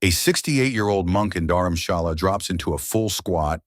A 68-year-old monk in Dharamshala drops into a full squat,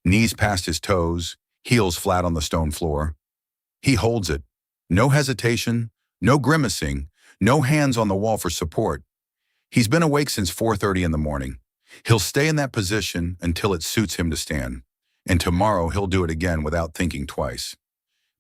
knees past his toes, heels flat on the stone floor. He holds it. No hesitation, no grimacing, no hands on the wall for support. He's been awake since 4:30 in the morning. He'll stay in that position until it suits him to stand. And tomorrow he'll do it again without thinking twice.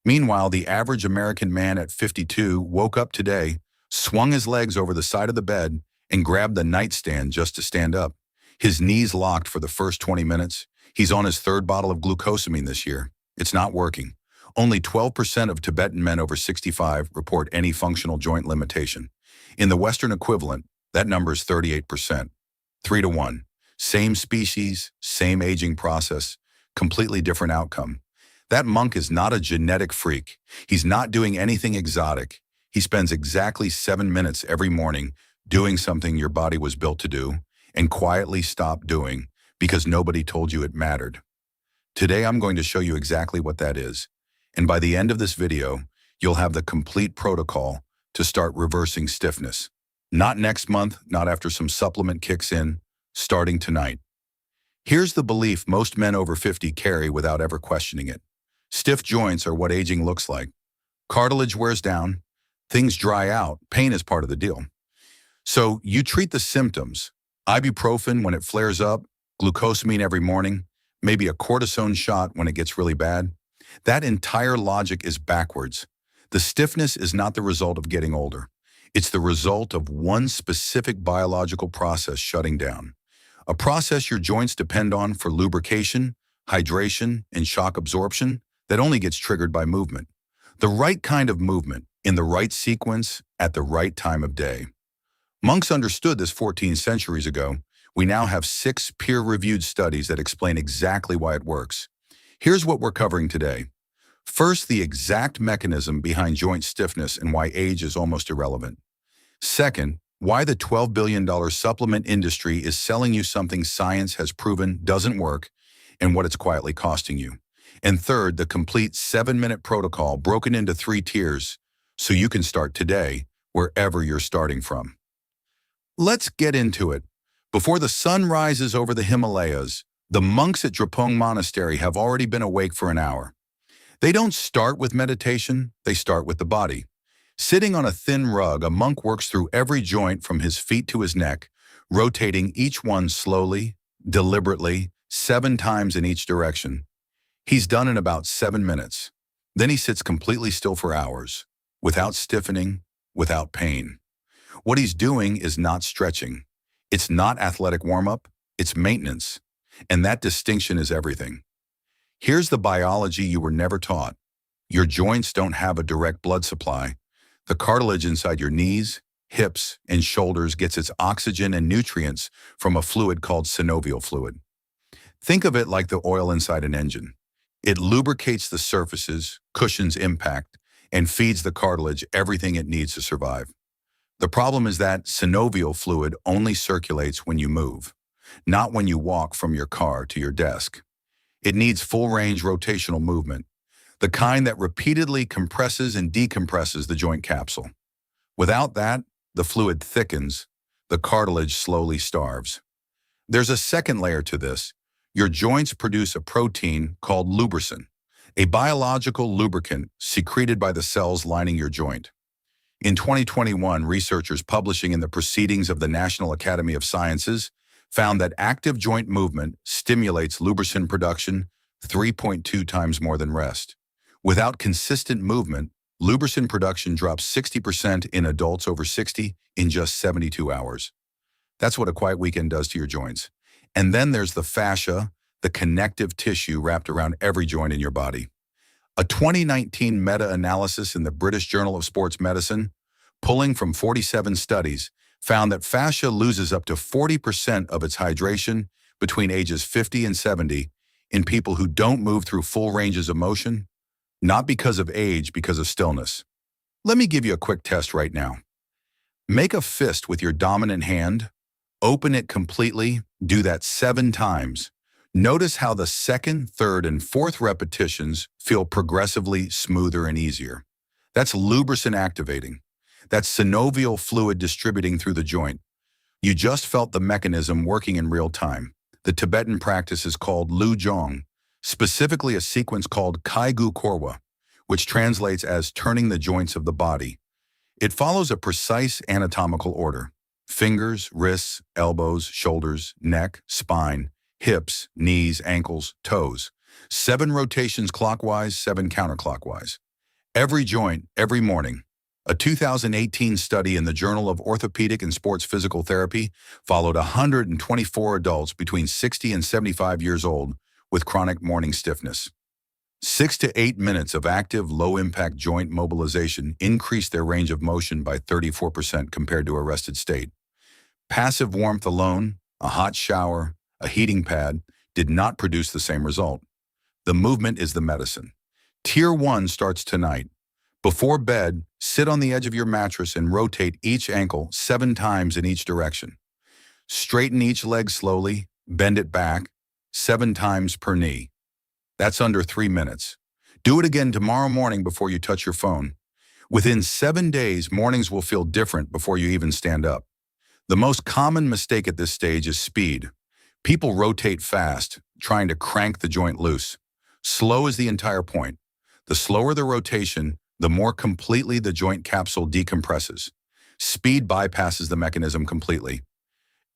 Meanwhile, the average American man at 52 woke up today, swung his legs over the side of the bed, and grabbed the nightstand just to stand up. His knees locked for the first 20 minutes. He's on his third bottle of glucosamine this year. It's not working. Only 12% of Tibetan men over 65 report any functional joint limitation. In the Western equivalent, that number is 38%. 3 to 1. Same species, same aging process, completely different outcome. That monk is not a genetic freak. He's not doing anything exotic. He spends exactly 7 minutes every morning doing something your body was built to do and quietly stop doing because nobody told you it mattered. Today I'm going to show you exactly what that is. And by the end of this video, you'll have the complete protocol to start reversing stiffness. Not next month, not after some supplement kicks in, starting tonight. Here's the belief most men over 50 carry without ever questioning it. Stiff joints are what aging looks like. Cartilage wears down, things dry out, pain is part of the deal. So you treat the symptoms, ibuprofen when it flares up, glucosamine every morning, maybe a cortisone shot when it gets really bad. That entire logic is backwards. The stiffness is not the result of getting older. It's the result of one specific biological process shutting down. A process your joints depend on for lubrication, hydration, and shock absorption that only gets triggered by movement. The right kind of movement, in the right sequence, at the right time of day. Monks understood this 14 centuries ago. We now have 6 peer-reviewed studies that explain exactly why it works. Here's what we're covering today. First, the exact mechanism behind joint stiffness and why age is almost irrelevant. Second, why the $12 billion supplement industry is selling you something science has proven doesn't work and what it's quietly costing you. And third, the complete 7-minute protocol broken into 3 tiers so you can start today wherever you're starting from. Let's get into it. Before the sun rises over the Himalayas, the monks at Drepung Monastery have already been awake for an hour. They don't start with meditation, they start with the body. Sitting on a thin rug, a monk works through every joint from his feet to his neck, rotating each one slowly, deliberately, 7 times in each direction. He's done in about 7 minutes. Then he sits completely still for hours, without stiffening, without pain. What he's doing is not stretching. It's not athletic warm-up, it's maintenance. And that distinction is everything. Here's the biology you were never taught. Your joints don't have a direct blood supply. The cartilage inside your knees, hips, and shoulders gets its oxygen and nutrients from a fluid called synovial fluid. Think of it like the oil inside an engine. It lubricates the surfaces, cushions impact, and feeds the cartilage everything it needs to survive. The problem is that synovial fluid only circulates when you move, not when you walk from your car to your desk. It needs full-range rotational movement, the kind that repeatedly compresses and decompresses the joint capsule. Without that, the fluid thickens, the cartilage slowly starves. There's a second layer to this. Your joints produce a protein called lubricin, a biological lubricant secreted by the cells lining your joint. In 2021, researchers publishing in the Proceedings of the National Academy of Sciences found that active joint movement stimulates lubricin production 3.2 times more than rest. Without consistent movement, lubricin production drops 60% in adults over 60 in just 72 hours. That's what a quiet weekend does to your joints. And then there's the fascia, the connective tissue wrapped around every joint in your body. A 2019 meta-analysis in the British Journal of Sports Medicine, pulling from 47 studies, found that fascia loses up to 40% of its hydration between ages 50 and 70 in people who don't move through full ranges of motion, not because of age, because of stillness. Let me give you a quick test right now. Make a fist with your dominant hand, open it completely, do that 7 times. Notice how the second, third, and fourth repetitions feel progressively smoother and easier. That's lubricin activating. That's synovial fluid distributing through the joint. You just felt the mechanism working in real time. The Tibetan practice is called Lu Jong, specifically a sequence called Kai Gu Korwa, which translates as turning the joints of the body. It follows a precise anatomical order: fingers, wrists, elbows, shoulders, neck, spine, hips, knees, ankles, toes. 7 rotations clockwise, 7 counterclockwise. Every joint, every morning. A 2018 study in the Journal of Orthopedic and Sports Physical Therapy followed 124 adults between 60 and 75 years old with chronic morning stiffness. 6 to 8 minutes of active, low-impact joint mobilization increased their range of motion by 34% compared to a rested state. Passive warmth alone, a hot shower, a heating pad, did not produce the same result. The movement is the medicine. Tier 1 starts tonight. Before bed, sit on the edge of your mattress and rotate each ankle 7 times in each direction. Straighten each leg slowly, bend it back, 7 times per knee. That's under 3 minutes. Do it again tomorrow morning before you touch your phone. Within 7 days, mornings will feel different before you even stand up. The most common mistake at this stage is speed. People rotate fast, trying to crank the joint loose. Slow is the entire point. The slower the rotation, the more completely the joint capsule decompresses. Speed bypasses the mechanism completely.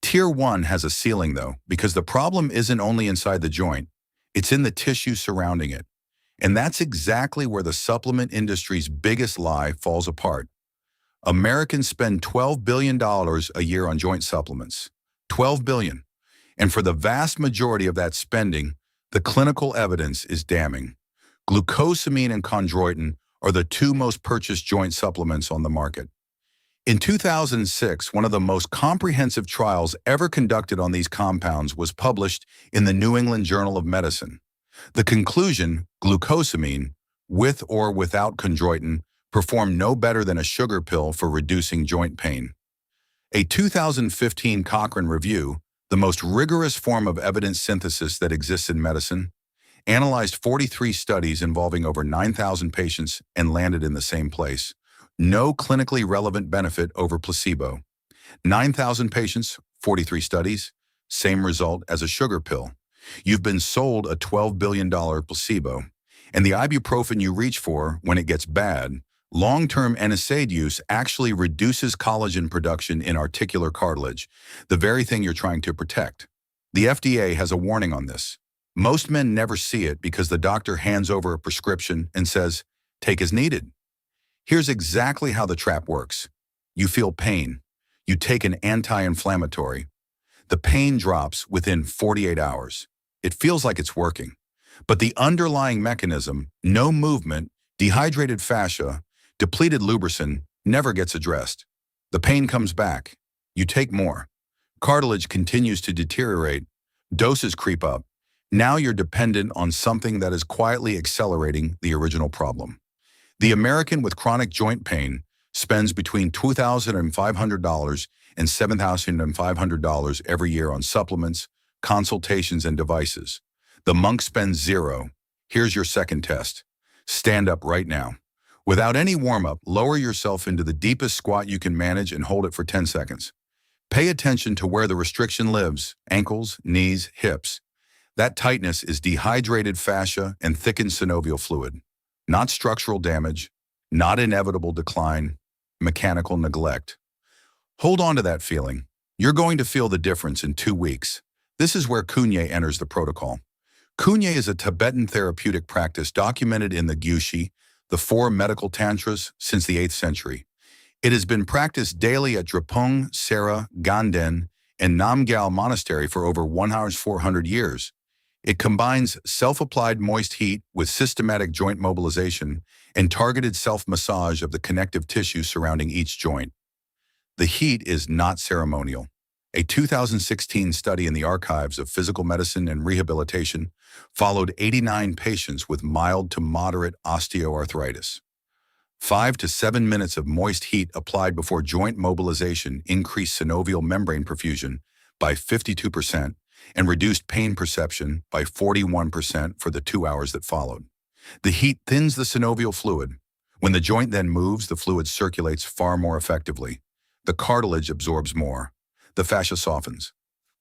Tier 1 has a ceiling though, because the problem isn't only inside the joint, it's in the tissue surrounding it. And that's exactly where the supplement industry's biggest lie falls apart. Americans spend $12 billion a year on joint supplements. $12 billion. And for the vast majority of that spending, the clinical evidence is damning. Glucosamine and chondroitin are the 2 most purchased joint supplements on the market. In 2006, one of the most comprehensive trials ever conducted on these compounds was published in the New England Journal of Medicine. The conclusion, glucosamine, with or without chondroitin, performed no better than a sugar pill for reducing joint pain. A 2015 Cochrane review, the most rigorous form of evidence synthesis that exists in medicine, analyzed 43 studies involving over 9,000 patients and landed in the same place. No clinically relevant benefit over placebo. 9,000 patients, 43 studies, same result as a sugar pill. You've been sold a $12 billion placebo, and the ibuprofen you reach for when it gets bad, long-term NSAID use actually reduces collagen production in articular cartilage, the very thing you're trying to protect. The FDA has a warning on this. Most men never see it because the doctor hands over a prescription and says, "Take as needed." Here's exactly how the trap works. You feel pain. You take an anti-inflammatory. The pain drops within 48 hours. It feels like it's working. But the underlying mechanism, no movement, dehydrated fascia, depleted lubricin, never gets addressed. The pain comes back. You take more. Cartilage continues to deteriorate. Doses creep up. Now you're dependent on something that is quietly accelerating the original problem. The American with chronic joint pain spends between $2,500 and $7,500 every year on supplements, consultations, and devices. The monk spends $0. Here's your second test. Stand up right now. Without any warm-up, lower yourself into the deepest squat you can manage and hold it for 10 seconds. Pay attention to where the restriction lives: ankles, knees, hips. That tightness is dehydrated fascia and thickened synovial fluid. Not structural damage, not inevitable decline, mechanical neglect. Hold on to that feeling. You're going to feel the difference in 2 weeks. This is where Kunye enters the protocol. Kunye is a Tibetan therapeutic practice documented in the Gyushi, the 4 medical tantras, since the 8th century. It has been practiced daily at Drepung, Sera, Ganden, and Namgyal Monastery for over 400 years. It combines self-applied moist heat with systematic joint mobilization and targeted self-massage of the connective tissue surrounding each joint. The heat is not ceremonial. A 2016 study in the Archives of Physical Medicine and Rehabilitation followed 89 patients with mild to moderate osteoarthritis. 5 to 7 minutes of moist heat applied before joint mobilization increased synovial membrane perfusion by 52% and reduced pain perception by 41% for the 2 hours that followed. The heat thins the synovial fluid. When the joint then moves, the fluid circulates far more effectively. The cartilage absorbs more. The fascia softens.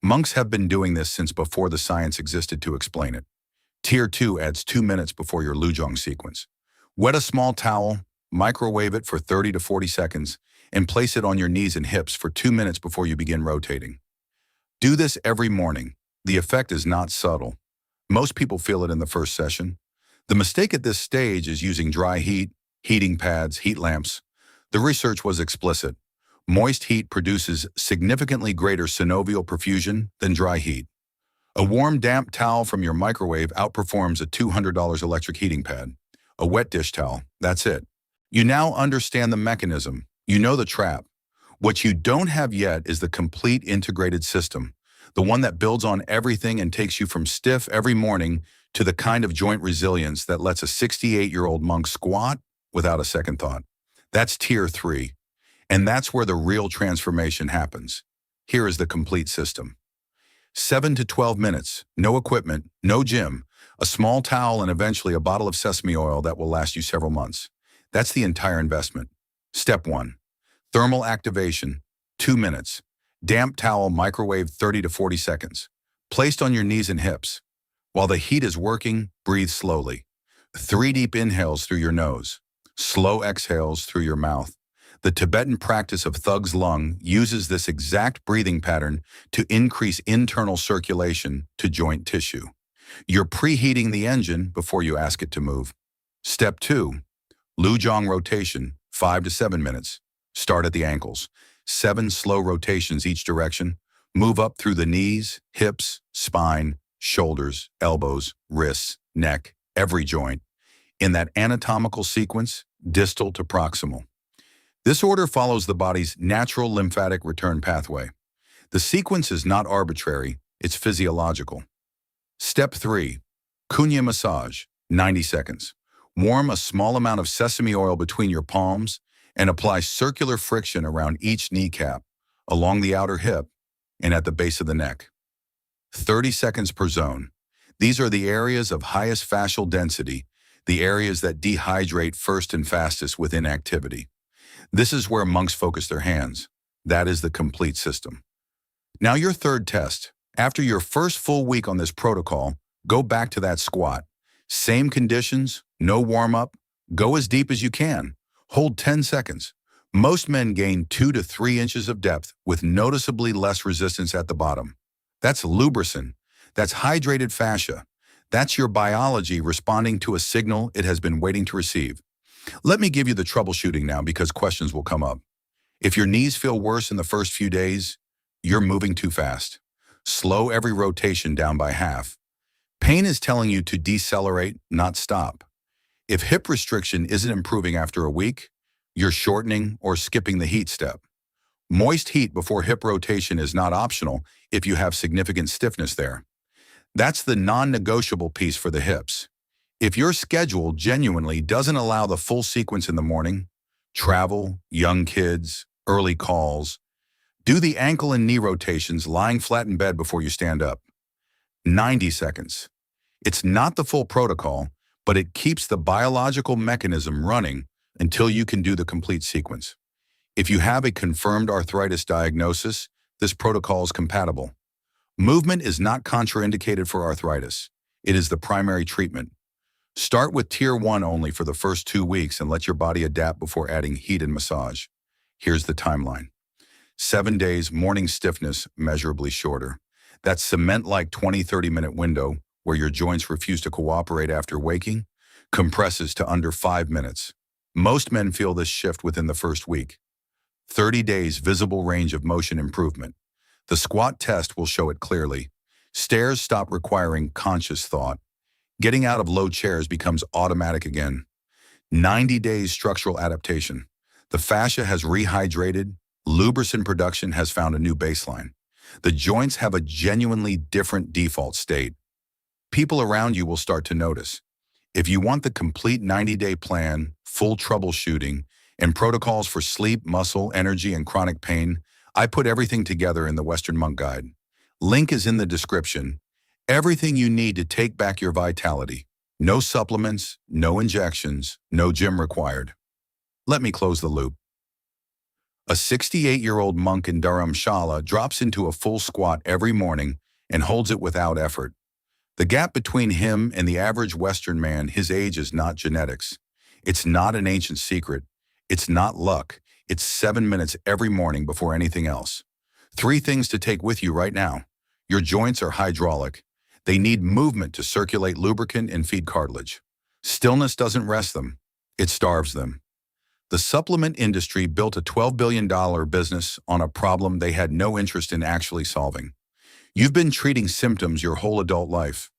Monks have been doing this since before the science existed to explain it. Tier 2 adds 2 minutes before your Lujong sequence. Wet a small towel, microwave it for 30 to 40 seconds, and place it on your knees and hips for 2 minutes before you begin rotating. Do this every morning. The effect is not subtle. Most people feel it in the first session. The mistake at this stage is using dry heat, heating pads, heat lamps. The research was explicit. Moist heat produces significantly greater synovial perfusion than dry heat. A warm, damp towel from your microwave outperforms a $200 electric heating pad. A wet dish towel, that's it. You now understand the mechanism. You know the trap. What you don't have yet is the complete integrated system, the one that builds on everything and takes you from stiff every morning to the kind of joint resilience that lets a 68-year-old monk squat without a second thought. That's Tier 3. And that's where the real transformation happens. Here is the complete system. 7 to 12 minutes, no equipment, no gym, a small towel, and eventually a bottle of sesame oil that will last you several months. That's the entire investment. Step 1. Thermal activation, 2 minutes. Damp towel, microwave 30 to 40 seconds. Placed on your knees and hips. While the heat is working, breathe slowly. 3 deep inhales through your nose. Slow exhales through your mouth. The Tibetan practice of Thug's lung uses this exact breathing pattern to increase internal circulation to joint tissue. You're preheating the engine before you ask it to move. Step 2. Lujong rotation, 5 to 7 minutes. Start at the ankles. 7 slow rotations each direction. Move up through the knees, hips, spine, shoulders, elbows, wrists, neck, every joint. In that anatomical sequence, distal to proximal. This order follows the body's natural lymphatic return pathway. The sequence is not arbitrary, it's physiological. Step 3. Kunya massage, 90 seconds. Warm a small amount of sesame oil between your palms and apply circular friction around each kneecap, along the outer hip, and at the base of the neck. 30 seconds per zone. These are the areas of highest fascial density, the areas that dehydrate first and fastest with inactivity. This is where monks focus their hands. That is the complete system. Now your third test. After your first full week on this protocol, go back to that squat. Same conditions, no warm-up. Go as deep as you can. Hold 10 seconds. Most men gain 2 to 3 inches of depth with noticeably less resistance at the bottom. That's lubricin. That's hydrated fascia. That's your biology responding to a signal it has been waiting to receive. Let me give you the troubleshooting now because questions will come up. If your knees feel worse in the first few days, you're moving too fast. Slow every rotation down by half. Pain is telling you to decelerate, not stop. If hip restriction isn't improving after a week, you're shortening or skipping the heat step. Moist heat before hip rotation is not optional if you have significant stiffness there. That's the non-negotiable piece for the hips. If your schedule genuinely doesn't allow the full sequence in the morning, travel, young kids, early calls, do the ankle and knee rotations lying flat in bed before you stand up. 90 seconds. It's not the full protocol, but it keeps the biological mechanism running until you can do the complete sequence. If you have a confirmed arthritis diagnosis, this protocol is compatible. Movement is not contraindicated for arthritis. It is the primary treatment. Start with Tier 1 only for the first 2 weeks and let your body adapt before adding heat and massage. Here's the timeline. 7 days, morning stiffness measurably shorter. That cement-like 20-30-minute window where your joints refuse to cooperate after waking compresses to under 5 minutes. Most men feel this shift within the first week. 30 days visible range of motion improvement. The squat test will show it clearly. Stairs stop requiring conscious thought. Getting out of low chairs becomes automatic again. 90 days structural adaptation. The fascia has rehydrated. Lubricin production has found a new baseline. The joints have a genuinely different default state. People around you will start to notice. If you want the complete 90-day plan, full troubleshooting, and protocols for sleep, muscle, energy, and chronic pain, I put everything together in the Western Monk Guide. Link is in the description. Everything you need to take back your vitality. No supplements, no injections, no gym required. Let me close the loop. A 68-year-old monk in Dharamshala drops into a full squat every morning and holds it without effort. The gap between him and the average Western man his age is not genetics. It's not an ancient secret. It's not luck. It's 7 minutes every morning before anything else. 3 things to take with you right now. Your joints are hydraulic. They need movement to circulate lubricant and feed cartilage. Stillness doesn't rest them. It starves them. The supplement industry built a $12 billion business on a problem they had no interest in actually solving. You've been treating symptoms your whole adult life.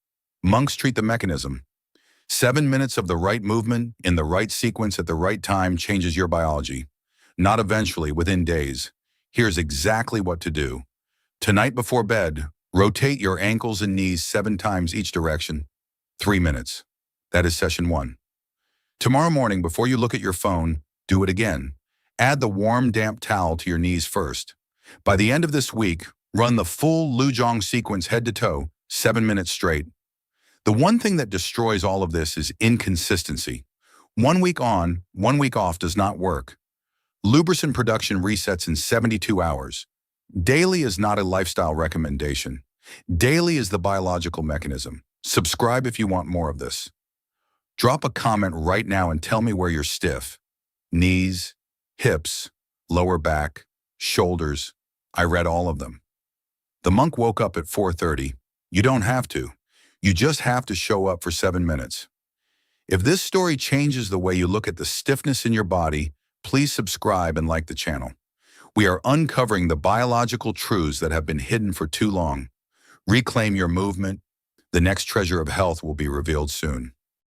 Monks treat the mechanism. 7 minutes of the right movement in the right sequence at the right time changes your biology. Not eventually, within days. Here's exactly what to do. Tonight before bed, rotate your ankles and knees 7 times each direction. 3 minutes. That is session 1. Tomorrow morning, before you look at your phone, do it again. Add the warm, damp towel to your knees first. By the end of this week, run the full Lujong sequence head to toe, 7 minutes straight. The one thing that destroys all of this is inconsistency. 1 week on, 1 week off does not work. Lubricant production resets in 72 hours. Daily is not a lifestyle recommendation. Daily is the biological mechanism. Subscribe if you want more of this. Drop a comment right now and tell me where you're stiff. Knees, hips, lower back, shoulders. I read all of them. The monk woke up at 4:30. You don't have to. You just have to show up for 7 minutes. If this story changes the way you look at the stiffness in your body, please subscribe and like the channel. We are uncovering the biological truths that have been hidden for too long. Reclaim your movement. The next treasure of health will be revealed soon.